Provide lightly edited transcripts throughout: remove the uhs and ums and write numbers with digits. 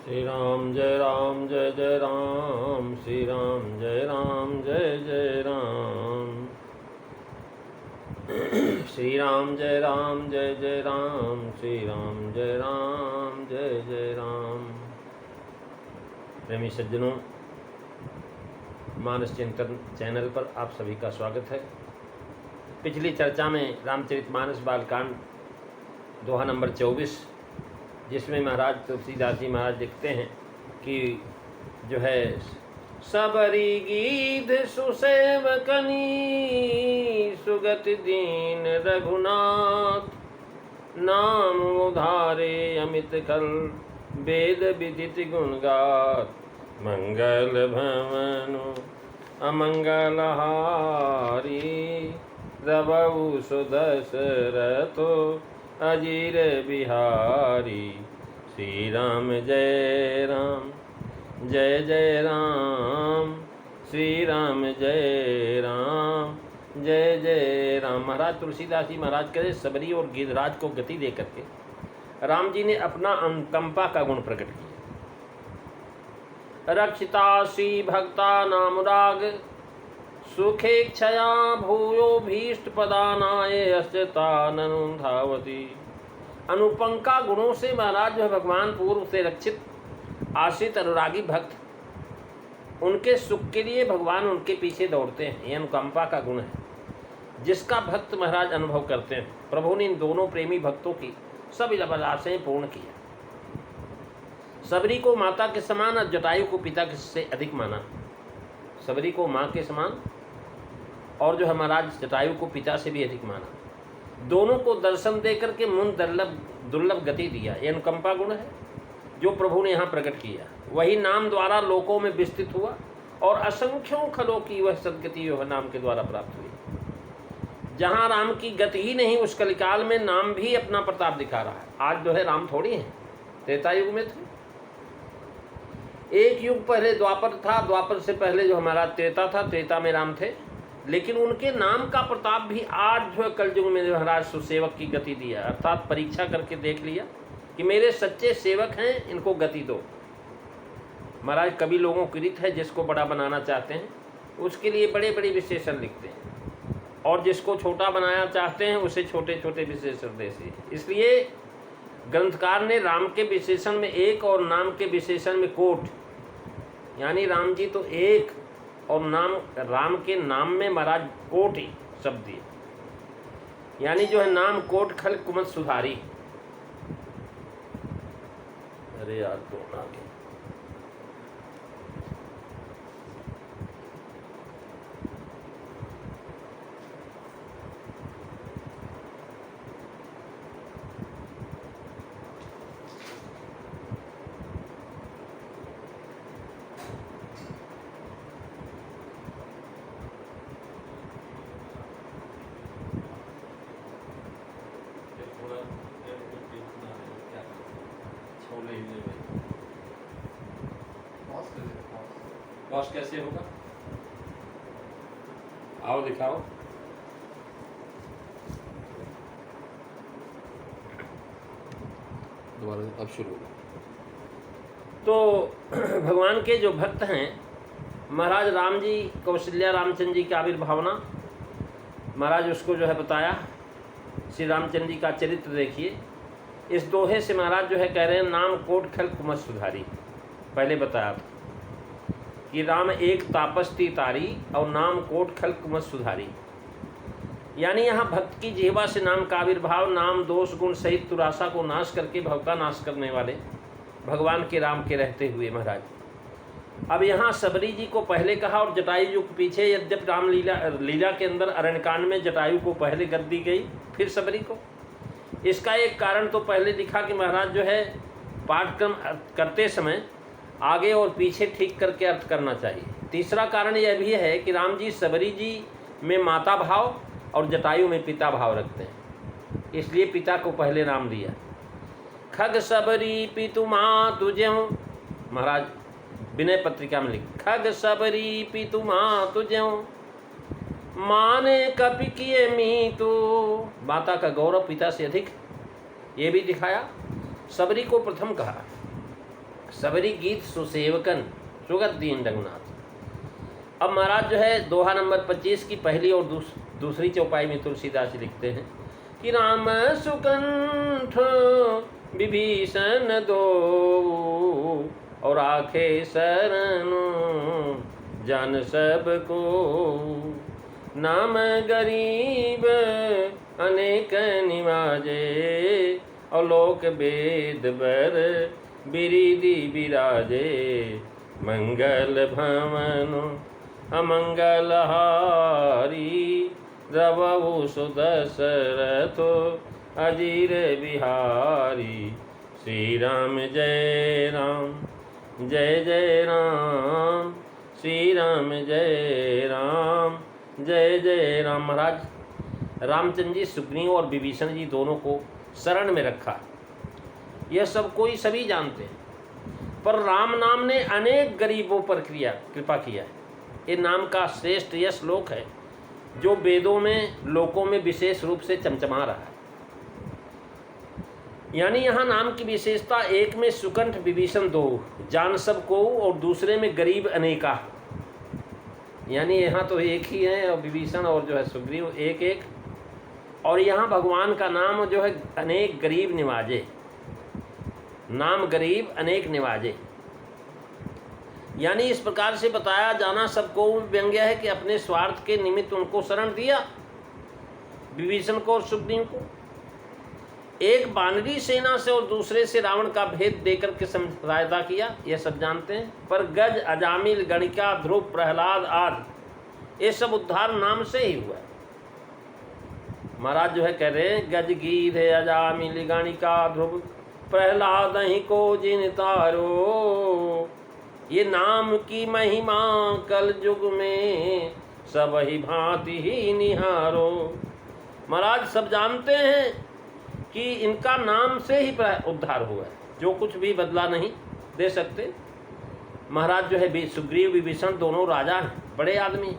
श्री राम जय जय राम, श्री राम जय जय राम, श्री राम जय जय राम, श्री राम जय जय राम। प्रेमी सज्जनों, मानस चिंतन चैनल पर आप सभी का स्वागत है। पिछली चर्चा में रामचरितमानस बालकांड दोहा नंबर 24, जिसमें महाराज तुलसीदास जी महाराज लिखते हैं कि जो है सबरी गीध सुसेवकनी, सुगति दीन रघुनाथ, नाम उधारे अमित कल, वेद विदित गुणगात, मंगल भवनु अमंगल हारी, रबऊ सुदशरथो अजीर बिहारी, श्री राम जय जय राम, श्री राम जय जय राम। महाराज तुलसीदास जी महाराज करे सबरी और गिरिराज को गति दे करके राम जी ने अपना अनुकंपा का गुण प्रकट किया। रक्षिता श्री भक्ता नामुराग, सुखे क्षया भूयो भीष्ट पदानाय अस्ताननु धावती। अनुपंका गुणों से महाराज जो भगवान पूर्व से रक्षित आश्रित अनुरागी भक्त, उनके सुख के लिए भगवान उनके पीछे दौड़ते हैं। ये अनुकंपा का गुण है जिसका भक्त महाराज अनुभव करते हैं। प्रभु ने इन दोनों प्रेमी भक्तों की सब अभिलाषाएं पूर्ण किया। सबरी को माता के समान और जटायु को पिता से अधिक माना। सबरी को माँ के समान और जो है महाराज जटायु को पिता से भी अधिक माना। दोनों को दर्शन देकर के मुन दुर्लभ गति दिया। यह अनुकंपा गुण है जो प्रभु ने यहाँ प्रकट किया। वही नाम द्वारा लोकों में विस्तृत हुआ और असंख्यों खलों की वह सदगति वह नाम के द्वारा प्राप्त हुई। जहाँ राम की गति ही नहीं, उस कलिकाल में नाम भी अपना प्रताप दिखा रहा है। आज जो है राम थोड़ी हैं, त्रेता युग में थे। एक युग पहले द्वापर था, द्वापर से पहले जो हमारा त्रेता था, त्रेता में राम थे। लेकिन उनके नाम का प्रताप भी आज जो है कलयुग में महाराज सुसेवक की गति दिया, अर्थात परीक्षा करके देख लिया कि मेरे सच्चे सेवक हैं, इनको गति दो। महाराज कभी लोगों की रीत है, जिसको बड़ा बनाना चाहते हैं उसके लिए बड़े बड़े विशेषण लिखते हैं, और जिसको छोटा बनाना चाहते हैं उसे छोटे छोटे विशेषण देते हैं। इसलिए ग्रंथकार ने राम के विशेषण में एक और नाम के विशेषण में कोट, यानी राम जी तो एक और नाम, राम के नाम में महाराज कोट ही शब्द दिए, यानी जो है नाम कोट खल कुमत सुधारी। अरे यार तो आ गया। पॉज कैसे होगा? आओ दिखाओ। दोबारा अब शुरू होगा। तो भगवान के जो भक्त हैं महाराज राम जी, कौशल्या रामचंद्र जी की आविर्भावना महाराज उसको जो है बताया। श्री रामचंद्र जी का चरित्र देखिए। इस दोहे से महाराज जो है कह रहे हैं नाम कोट खल कुमत सुधारी। पहले बताया था कि राम एक तापस ती तारी और नाम कोट खल कुमत सुधारी, यानी यहाँ भक्त की जीवा से नाम का आविर्भाव, नाम दोष गुण सहित दुराशा को नाश करके भव का नाश करने वाले भगवान के राम के रहते हुए महाराज। अब यहाँ सबरी जी को पहले कहा और जटायु जी को पीछे। यद्यपि राम लीला के अंदर अरण्यकांड में जटायु को पहले कर दी गई, फिर सबरी को। इसका एक कारण तो पहले दिखा कि महाराज जो है पाठक्रम करते समय आगे और पीछे ठीक करके अर्थ करना चाहिए। तीसरा कारण यह भी है कि राम जी सबरी जी में माता भाव और जटायु में पिता भाव रखते हैं, इसलिए पिता को पहले नाम दिया। खग सबरी पितु माँ तुझ्यों, महाराज विनय पत्रिका में लिख, खग सबरी पितु माँ तुझ्यों, माने कपि किए मीतु। माता का गौरव पिता से अधिक, ये भी दिखाया। सबरी को प्रथम कहा सबरी गीत सुसेवकन सुगत दीन रघुनाथ। अब महाराज जो है दोहा नंबर 25 की पहली और दूसरी चौपाई में तुलसीदास जी लिखते हैं कि राम सुकंठ विभीषण दो और आखे शरण जान सबको, नाम गरीब अनेक निवाजे और लोक वेद बर बिरिदि बिराजे, मंगल भवन अमंगल हारी द्रवहु सुदशरथ अजीर बिहारी। श्री राम जय राम जय जय राम, श्री राम जय राम जय जय राम। महाराज रामचंद्र जी सुग्रीव और विभीषण जी दोनों को शरण में रखा, यह सब कोई सभी जानते हैं, पर राम नाम ने अनेक गरीबों पर कृपा किया है। ये नाम का श्रेष्ठ यह श्लोक है जो वेदों में लोकों में विशेष रूप से चमचमा रहा है। यानी यहाँ नाम की विशेषता, एक में सुकंठ विभीषण दो जान सब को और दूसरे में गरीब अनेका, यानी यहाँ तो एक ही है और विभीषण और जो है सुग्रीव एक एक, और यहाँ भगवान का नाम जो है अनेक गरीब निवाजे, नाम गरीब अनेक निवाजे। यानी इस प्रकार से बताया जाना सबको व्यंग्य है कि अपने स्वार्थ के निमित्त उनको शरण दिया, विभीषण को और सुग्रीव को, एक बानरी सेना से और दूसरे से रावण का भेद देकर के सहायता किया, यह सब जानते हैं। पर गज अजामिल गणिका ध्रुव प्रहलाद आदि ये सब उद्धार नाम से ही हुआ है। महाराज जो है कह रहे हैं गज गीध अजामिल गणिका ध्रुव प्रहलाद ही को जिन तारो, ये नाम की महिमा कल युग में सब ही भांति ही निहारो। महाराज सब जानते हैं कि इनका नाम से ही उद्धार हुआ है, जो कुछ भी बदला नहीं दे सकते। महाराज जो है सुग्रीव विभीषण दोनों राजा हैं, बड़े आदमी,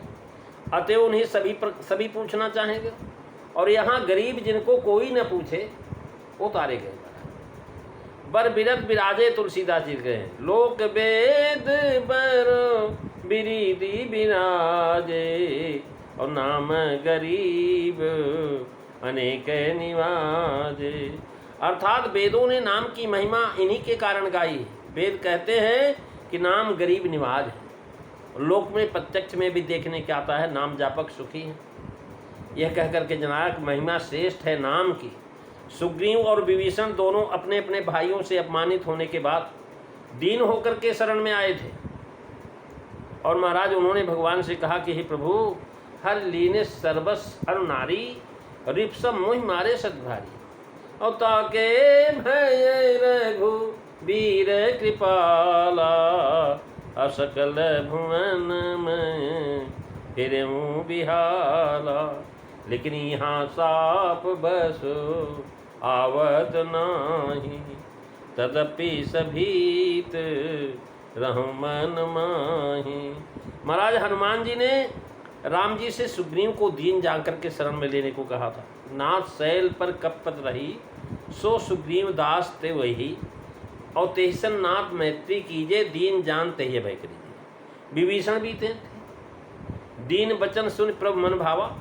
अतएव उन्हें सभी पूछना चाहेंगे, और यहाँ गरीब जिनको कोई न पूछे वो तारे गए। बर बिरद बिराजे तुलसीदास जी गए, लोक वेद बर बिरिदि बिराजे और नाम गरीब अनेक निवाजे। अर्थात वेदों ने नाम की महिमा इन्हीं के कारण गाई। वेद कहते हैं कि नाम गरीब निवाज है, लोक में प्रत्यक्ष में भी देखने के आता है, नाम जापक सुखी है। यह कहकर के जनक महिमा श्रेष्ठ है नाम की। सुग्रीव और विभीषण दोनों अपने अपने भाइयों से अपमानित होने के बाद दीन होकर के शरण में आए थे, और महाराज उन्होंने भगवान से कहा कि हे प्रभु, हर लीने सर्वस अरु नारी रिपसम मोहि मारे सद्भारी, और ताके भय रघु वीर कृपाला, असकल भुवन में फिरऊं बिहाला। लेकिन यहाँ साप बस आवत नाही, तदपि सभीत रहु मन माही। महाराज हनुमान जी ने राम जी से सुग्रीव को दीन जाकर के शरण में लेने को कहा था। नाथ शैल पर कपत रही, सो सुग्रीव दास ते वही, और तेहसन नाथ मैत्री कीजे, दीन जान तहिए भय करीजे। विभीषण भी थे, दीन बचन सुन प्रभु मन भावा,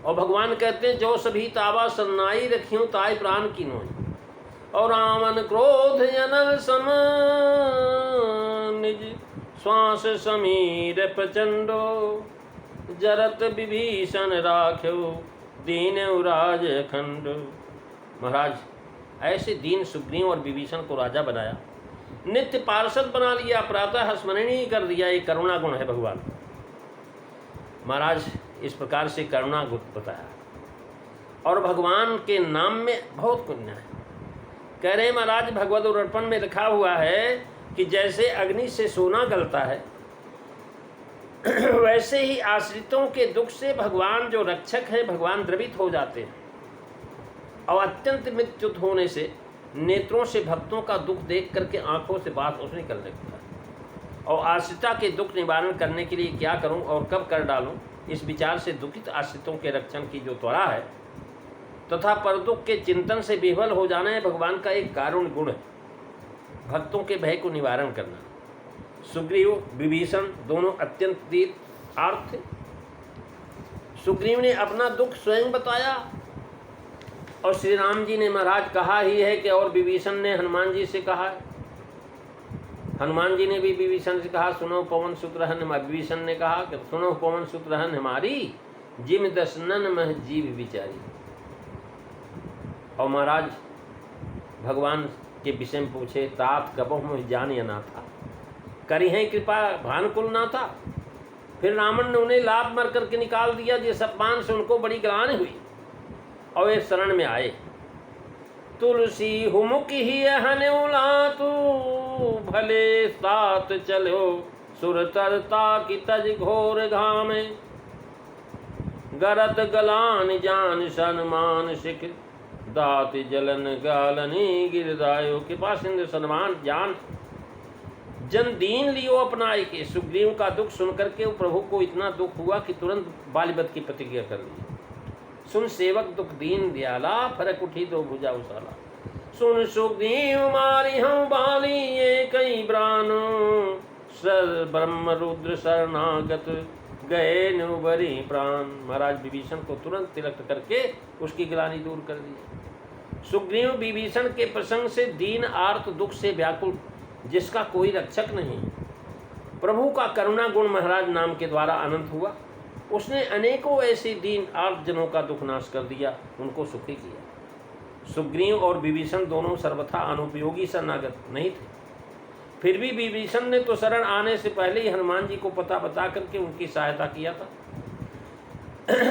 और भगवान कहते हैं जो सभी तावा सन्नाई रखियों ताई प्राण की नोई, और रावण क्रोध जनल सम निज श्वास समीर प्रचंडो, जरत विभीषण राख्यो दीन राज खंड। महाराज ऐसे दीन सुग्रीव और विभीषण को राजा बनाया, नित्य पार्षद बना लिया, प्रातः स्मरणीय कर दिया। ये करुणा गुण है भगवान। महाराज इस प्रकार से करुणा गुण बताया, और भगवान के नाम में बहुत पुण्य है। कह रहे हैं महाराज भगवद अर्पण में लिखा हुआ है कि जैसे अग्नि से सोना गलता है, वैसे ही आश्रितों के दुख से भगवान जो रक्षक हैं भगवान द्रवित हो जाते हैं, और अत्यंत मृत्युत होने से नेत्रों से भक्तों का दुख देख करके आंखों से बात उसने निकलने लगता है। और आश्रिता के दुख निवारण करने के लिए क्या करूं और कब कर डालूं, इस विचार से दुखित आश्रितों के रक्षण की जो त्वरा है तथा परदुख के चिंतन से विह्वल हो जाना है भगवान का एक कारुण्य गुण है। भक्तों के भय को निवारण करना। सुग्रीव विभीषण दोनों अत्यंत तीव्र आर्त थे। सुग्रीव ने अपना दुख स्वयं बताया और श्री राम जी ने महाराज कहा ही है कि और विभीषण ने हनुमान जी से कहा है। हनुमान जी ने भी विभीषण से कहा सुनो पवन सुत रहन, विभीषण ने कहा कि सुनो पवन सुत रहन हमारी, जिम दशनन मह जीव विचारी। और महाराज भगवान के विषय में पूछे तात कबहु मुझ जान या ना था, करी है कृपा भानुकुल ना था। फिर रावण ने उन्हें लाभ मर करके निकाल दिया, जिस अपमान से उनको बड़ी ग्लानि हुई और वे शरण में आए। तुलसी हुमुक ही हन्योला तू भले साथ चलो, सुर तरता की तज घोर घाम, गरत गलान जान सन्मान सिख, दात जलन गालनी गिरदायो। कृपा सिंधु सन्मान जान जन दीन लियो अपनाए के। सुग्रीव का दुख सुनकर के प्रभु को इतना दुख हुआ कि तुरंत बालीवध की प्रतिज्ञा कर ली। सुन सेवक दुख दीन दयाला, फरक उठी दो भुजा उसाला। सुन सुग्रीव मारी हम बाली ये कई ब्रानो, सर ब्रह्म रुद्र शरणागत गए नुबरी प्राण। महाराज विभीषण को तुरंत तिलक करके उसकी ग्लानि दूर कर दी। सुग्रीव विभीषण के प्रसंग से दीन आर्त दुख से व्याकुल, जिसका कोई रक्षक नहीं। प्रभु का करुणा गुण महाराज नाम के द्वारा अनंत हुआ। उसने अनेकों ऐसे दीन आर्त जनों का दुख नाश कर दिया, उनको सुखी किया। सुग्रीव और विभीषण दोनों सर्वथा अनुपयोगी शरणागत नहीं थे, फिर भी विभीषण ने तो शरण आने से पहले ही हनुमान जी को पता बता करके उनकी सहायता किया था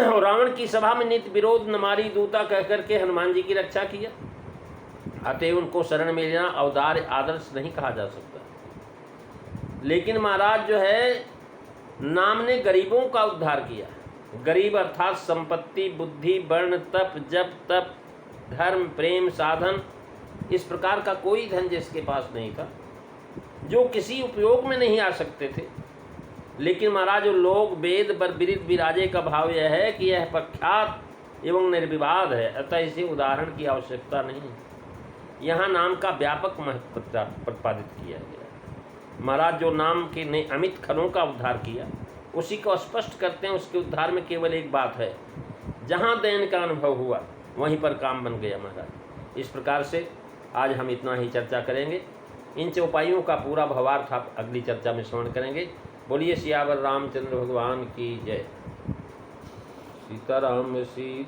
और रावण की सभा में नित्य विरोध नमारी दूता कह करके हनुमान जी की रक्षा किया। अतः उनको शरण में लेना औदार्य आदर्श नहीं कहा जा सकता। लेकिन महाराज जो है नाम ने गरीबों का उद्धार किया। गरीब अर्थात संपत्ति, बुद्धि, वर्ण, तप, जप, तप, धर्म, प्रेम, साधन, इस प्रकार का कोई धन जिसके पास नहीं था, जो किसी उपयोग में नहीं आ सकते थे। लेकिन महाराज लोग वेद पर विदित विराजे का भाव यह है कि यह प्रख्यात एवं निर्विवाद है, अतः इसे उदाहरण की आवश्यकता नहीं है। यहाँ नाम का व्यापक महत्व प्रतिपादित किया गया। महाराज जो नाम के ने अमित खनों का उद्धार किया, उसी को स्पष्ट करते हैं। उसके उद्धार में केवल एक बात है, जहाँ दैन का अनुभव हुआ वहीं पर काम बन गया महाराज। इस प्रकार से आज हम इतना ही चर्चा करेंगे। इन चौपाइयों का पूरा भावार्थ आप अगली चर्चा में श्रवण करेंगे। बोलिए सियावर रामचंद्र भगवान की जय। सीताराम सी